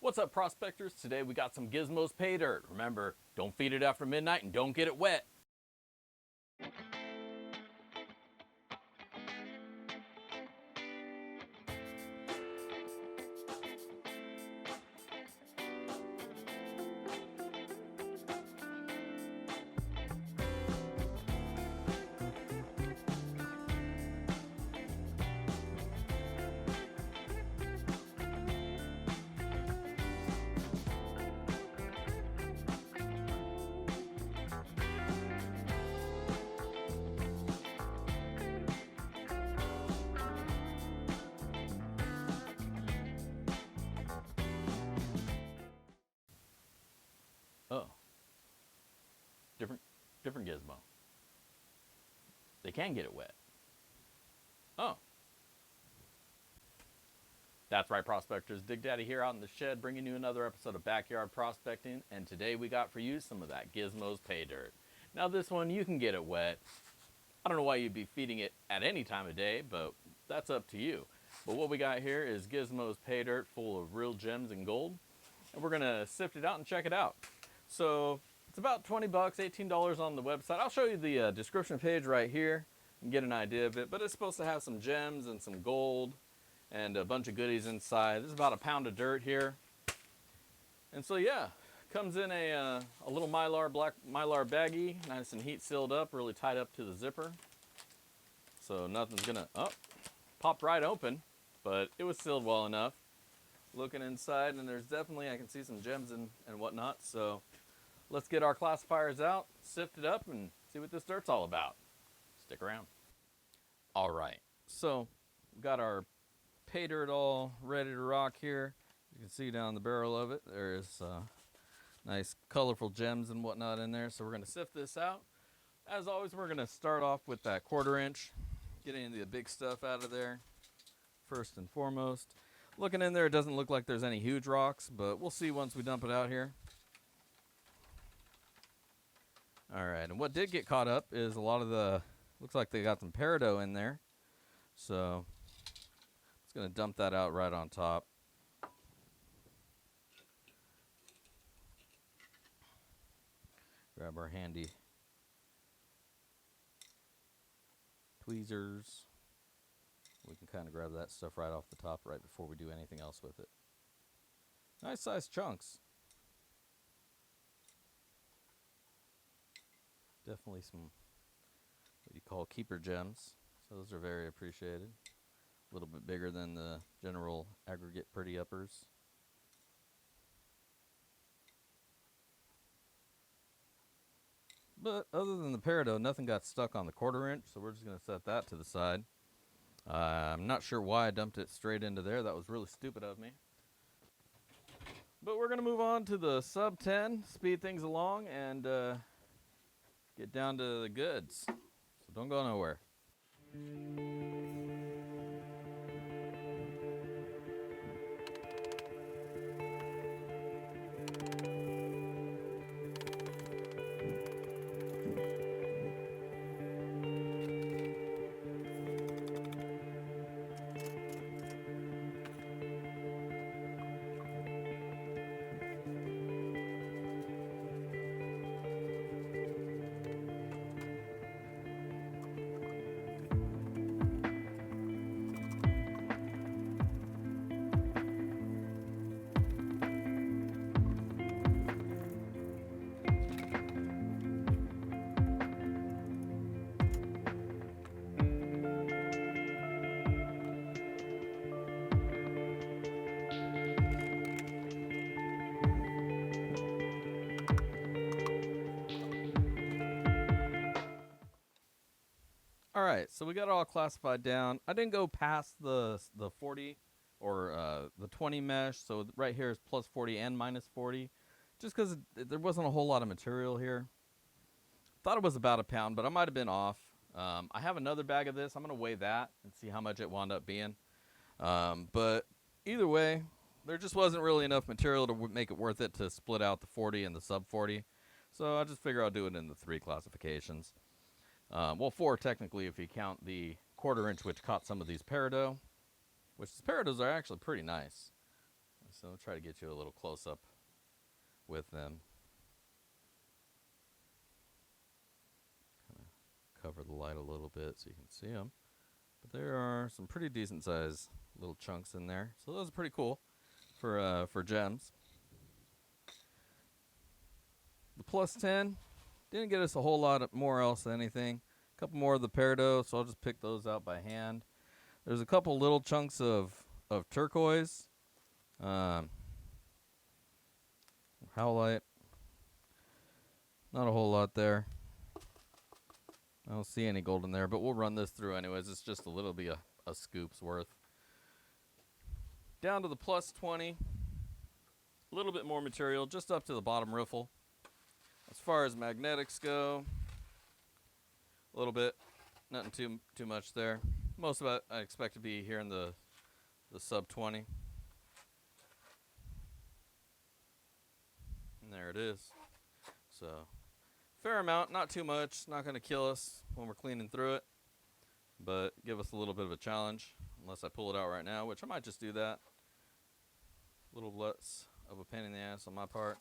What's up, prospectors? Today we got some Gizmos Paydirt. Remember, don't feed it after midnight and don't get it wet. Oh, different Gizmo. They can get it wet. Oh. That's right, prospectors. Dig Daddy here out in the shed, bringing you another episode of Backyard Prospecting. And today we got for you some of that Gizmos Paydirt. Now this one, you can get it wet. I don't know why you'd be feeding it at any time of day, but that's up to you. But what we got here is Gizmos Paydirt full of real gems and gold. And we're gonna sift it out and check it out. So it's about 20 bucks, $18 on the website. I'll show you the description page right here and get an idea of it. But it's supposed to have some gems and some gold and a bunch of goodies inside. There's about a pound of dirt here. And so yeah, comes in a little black Mylar baggie, nice and heat sealed up, really tight up to the zipper. So nothing's gonna, pop right open, but it was sealed well enough. Looking inside, and there's definitely, I can see some gems and whatnot. So let's get our classifiers out, sift it up, and see what this dirt's all about. Stick around. All right, so we've got our Paydirt all ready to rock here. You can see down the barrel of it, there's nice colorful gems and whatnot in there. So we're gonna sift this out. As always, we're gonna start off with that 1/4 inch, getting the big stuff out of there first and foremost. Looking in there, it doesn't look like there's any huge rocks, but we'll see once we dump it out here. All right, and what did get caught up is a lot of the, looks like they got some peridot in there. So it's gonna dump that out right on top. Grab our handy tweezers. We can kind of grab that stuff right off the top right before we do anything else with it. Nice sized chunks. Definitely some what you call keeper gems. So those are very appreciated. A little bit bigger than the general aggregate pretty uppers. But other than the peridot, nothing got stuck on the 1/4 inch, so we're just going to set that to the side. I'm not sure why I dumped it straight into there. That was really stupid of me. But we're going to move on to the sub 10, speed things along, and get down to the goods. So don't go nowhere. All right, so we got it all classified down. I didn't go past the 40 or the 20 mesh, so right here is plus 40 and minus 40, just because there wasn't a whole lot of material here. Thought it was about a pound, but I might have been off. I have another bag of this. I'm going to weigh that and see how much it wound up being. But either way, there just wasn't really enough material to make it worth it to split out the 40 and the sub 40. So I just figure I'll do it in the 3 classifications. Well, 4 technically if you count the 1/4 inch, which caught some of these peridot, which the peridots are actually pretty nice. So I'll try to get you a little close up with them. Kind of cover the light a little bit so you can see them. But there are some pretty decent sized little chunks in there. So those are pretty cool for gems. The plus 10 didn't get us a whole lot more else than anything. A couple more of the peridot, so I'll just pick those out by hand. There's a couple little chunks of turquoise. Howlite. Not a whole lot there. I don't see any gold in there, but we'll run this through anyways. It's just a little bit a scoop's worth. Down to the plus 20. A little bit more material, just up to the bottom riffle. As far as magnetics go, a little bit. Nothing too much there. Most of it I expect to be here in the sub 20. And there it is. So, fair amount, not too much. Not going to kill us when we're cleaning through it, but give us a little bit of a challenge. Unless I pull it out right now, which I might just do that. A little less of a pain in the ass on my part.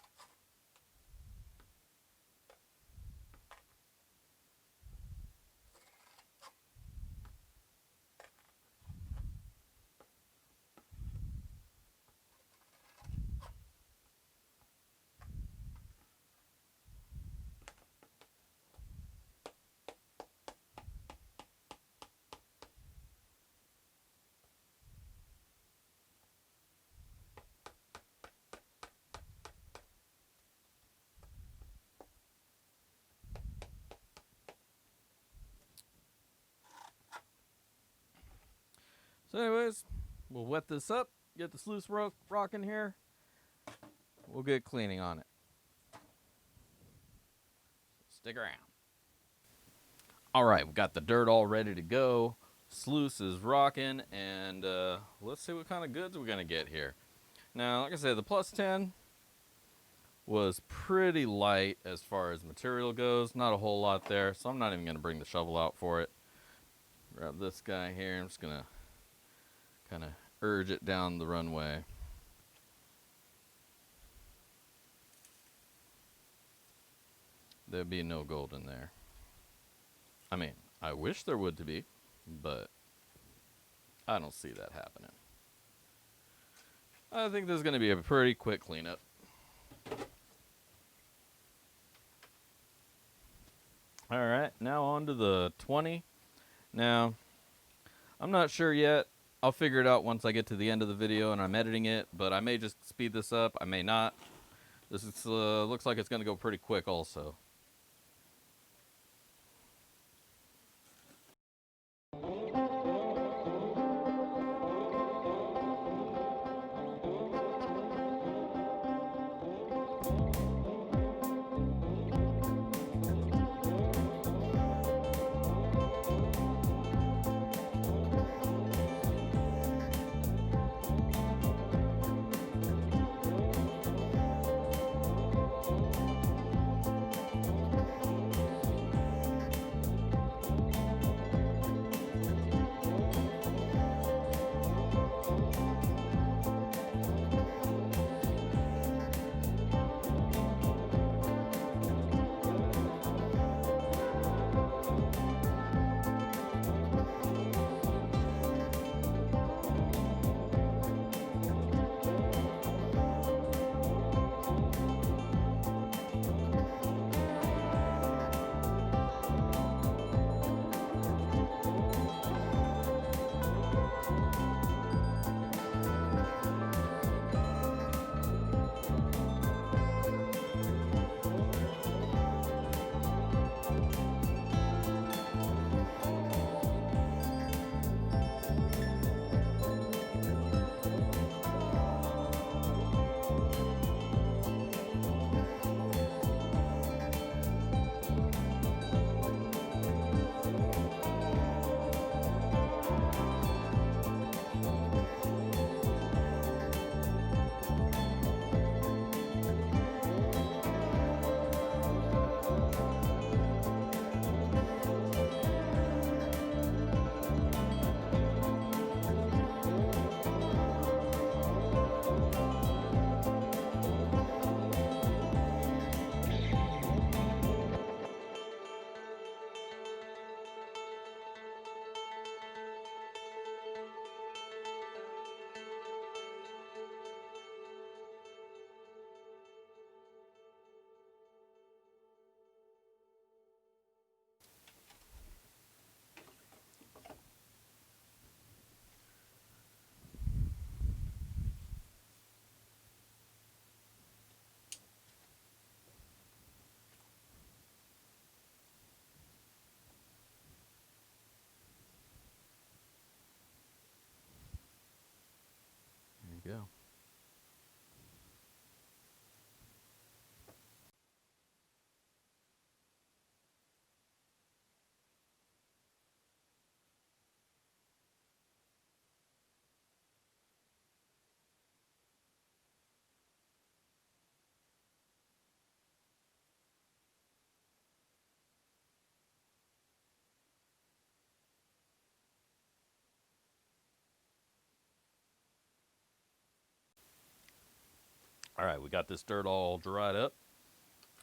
So anyways, we'll wet this up, get the sluice rock in here. We'll get cleaning on it. Stick around. All right, we've got the dirt all ready to go. Sluice is rocking, and let's see what kind of goods we're gonna get here. Now, like I said, the plus 10 was pretty light as far as material goes. Not a whole lot there, so I'm not even gonna bring the shovel out for it. Grab this guy here. I'm just gonna kind of urge it down the runway. There'd be no gold in there. I mean, I wish there would to be, but I don't see that happening. I think this is going to be a pretty quick cleanup. Alright, now on to the 20. Now, I'm not sure yet. I'll figure it out once I get to the end of the video and I'm editing it, but I may just speed this up. I may not. This is, looks like it's going to go pretty quick also. All right, we got this dirt all dried up.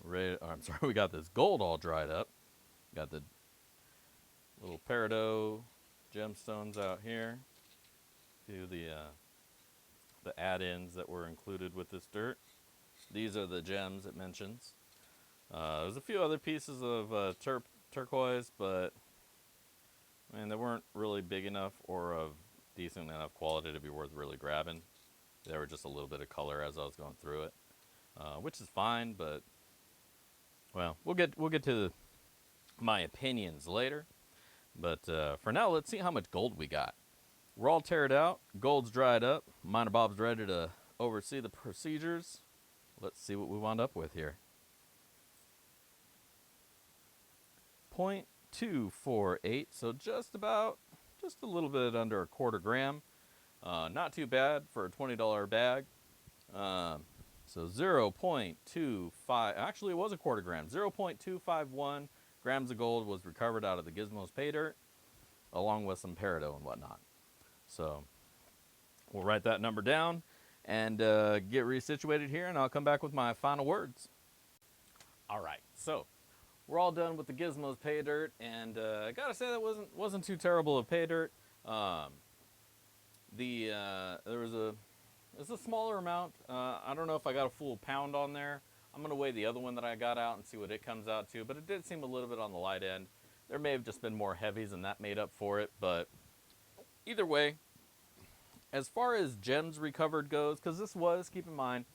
Ready, I'm sorry, we got this gold all dried up. Got the little peridot gemstones out here. Do the add-ins that were included with this dirt. These are the gems it mentions. There's a few other pieces of turquoise, but man, they weren't really big enough or of decent enough quality to be worth really grabbing. They were just a little bit of color as I was going through it, which is fine. But well, we'll get to my opinions later. But for now, let's see how much gold we got. We're all tarred out. Gold's dried up. Miner Bob's ready to oversee the procedures. Let's see what we wound up with here. 0.248, so just a little bit under a quarter gram. Not too bad for a $20 bag. So 0.25, actually it was a quarter gram. 0.251 grams of gold was recovered out of the Gizmos Paydirt, along with some peridot and whatnot. So we'll write that number down and get resituated here, and I'll come back with my final words. All right, so we're all done with the Gizmos Paydirt, and I gotta say that wasn't too terrible of Paydirt. There was a smaller amount. I don't know if I got a full pound on there. I'm gonna weigh the other one that I got out and see what it comes out to, but it did seem a little bit on the light end. There may have just been more heavies and that made up for it, but either way, as far as gems recovered goes, because this was, keep in mind,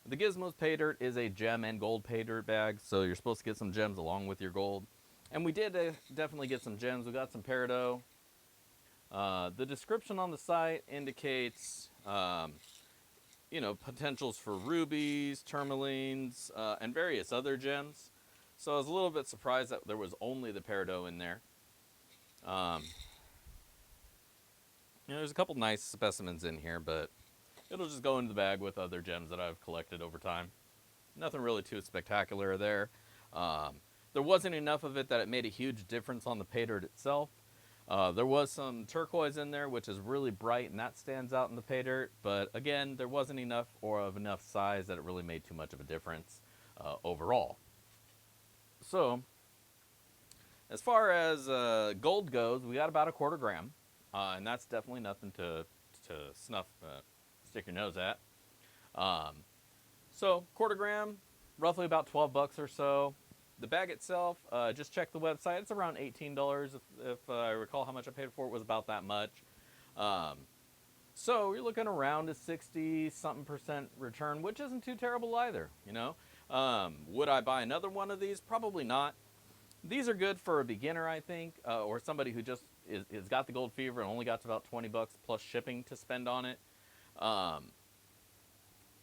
the Gizmos Paydirt is a gem and gold Paydirt bag, so you're supposed to get some gems along with your gold. And we did definitely get some gems. We got some peridot. The description on the site indicates, potentials for rubies, tourmalines, and various other gems. So I was a little bit surprised that there was only the peridot in there. There's a couple nice specimens in here, but it'll just go into the bag with other gems that I've collected over time. Nothing really too spectacular there. There wasn't enough of it that it made a huge difference on the Paydirt itself. There was some turquoise in there, which is really bright, and that stands out in the Paydirt. But again, there wasn't enough or of enough size that it really made too much of a difference overall. So, as far as gold goes, we got about a quarter gram, and that's definitely nothing to stick your nose at. So, quarter gram, roughly about 12 bucks or so. The bag itself, just check the website. It's around $18. If I recall how much I paid for it, was about that much. So you're looking around a 60-something% return, which isn't too terrible either, Would I buy another one of these? Probably not. These are good for a beginner, I think, or somebody who just is got the gold fever and only got to about 20 bucks plus shipping to spend on it.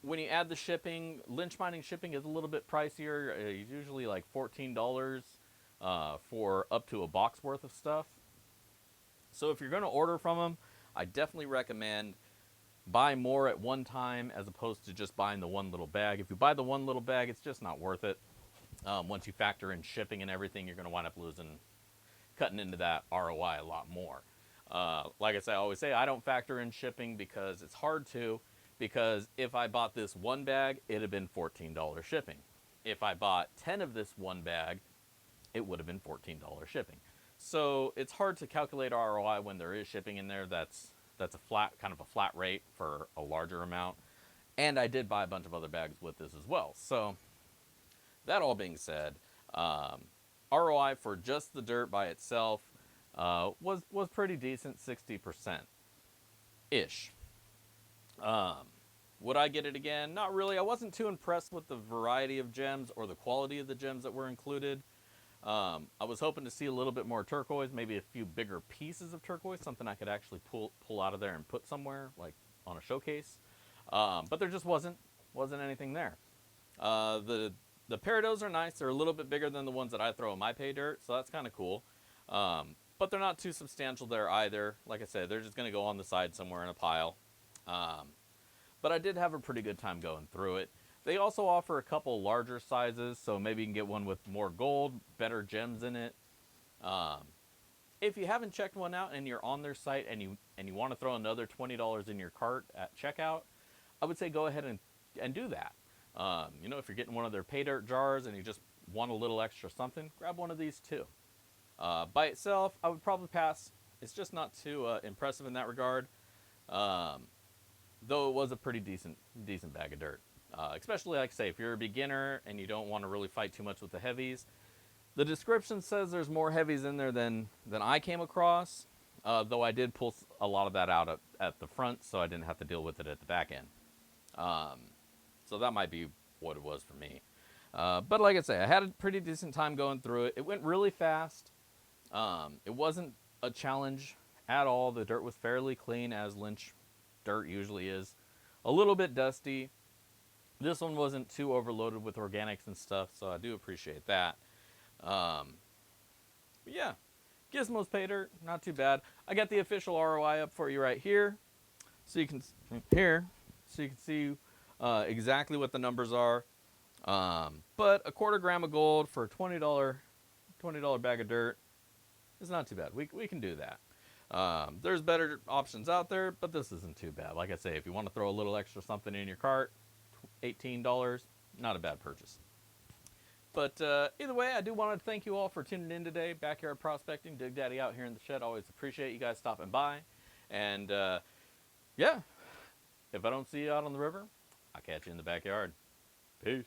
When you add the shipping, Lynch Mining shipping is a little bit pricier. It's usually like $14 for up to a box worth of stuff. So if you're going to order from them, I definitely recommend buy more at one time as opposed to just buying the one little bag. If you buy the one little bag, it's just not worth it. Once you factor in shipping and everything, you're going to wind up cutting into that ROI a lot more. Like I always say, I don't factor in shipping because it's hard to. Because if I bought this one bag, it'd have been $14 shipping. If I bought 10 of this one bag, it would have been $14 shipping. So it's hard to calculate ROI when there is shipping in there. That's a flat rate for a larger amount. And I did buy a bunch of other bags with this as well. So that all being said, ROI for just the dirt by itself was pretty decent, 60%-ish. Would I get it again? Not really. I wasn't too impressed with the variety of gems or the quality of the gems that were included. I was hoping to see a little bit more turquoise, maybe a few bigger pieces of turquoise, something I could actually pull out of there and put somewhere, like on a showcase. But there just wasn't anything there. The peridots are nice. They're a little bit bigger than the ones that I throw in my Paydirt, so that's kind of cool. But they're not too substantial there either. Like I said, they're just going to go on the side somewhere in a pile. But I did have a pretty good time going through it. They also offer a couple larger sizes, so maybe you can get one with more gold, better gems in it. If you haven't checked one out and you're on their site and you want to throw another $20 in your cart at checkout, I would say go ahead and and do that. You know, if you're getting one of their Paydirt jars and you just want a little extra something, grab one of these too. By itself, I would probably pass. It's just not too impressive in that regard. Though it was a pretty decent bag of dirt. Especially, like I say, if you're a beginner and you don't want to really fight too much with the heavies. The description says there's more heavies in there than I came across, though I did pull a lot of that out at the front, so I didn't have to deal with it at the back end. So that might be what it was for me. But like I say, I had a pretty decent time going through it. It went really fast. It wasn't a challenge at all. The dirt was fairly clean, as Lynch dirt usually is. A little bit dusty. This one wasn't too overloaded with organics and stuff, so I do appreciate that. Yeah, Gizmos Paydirt, not too bad. I got the official ROI up for you right here, so you can see exactly what the numbers are. But a quarter gram of gold for a $20 bag of dirt is not too bad. We can do that. There's better options out there, but this isn't too bad. Like I say, if you want to throw a little extra something in your cart, $18, not a bad purchase. But either way, I do want to thank you all for tuning in today. Backyard prospecting, Dig Daddy out here in the shed. Always appreciate you guys stopping by. And yeah, if I don't see you out on the river, I'll catch you in the backyard. Peace.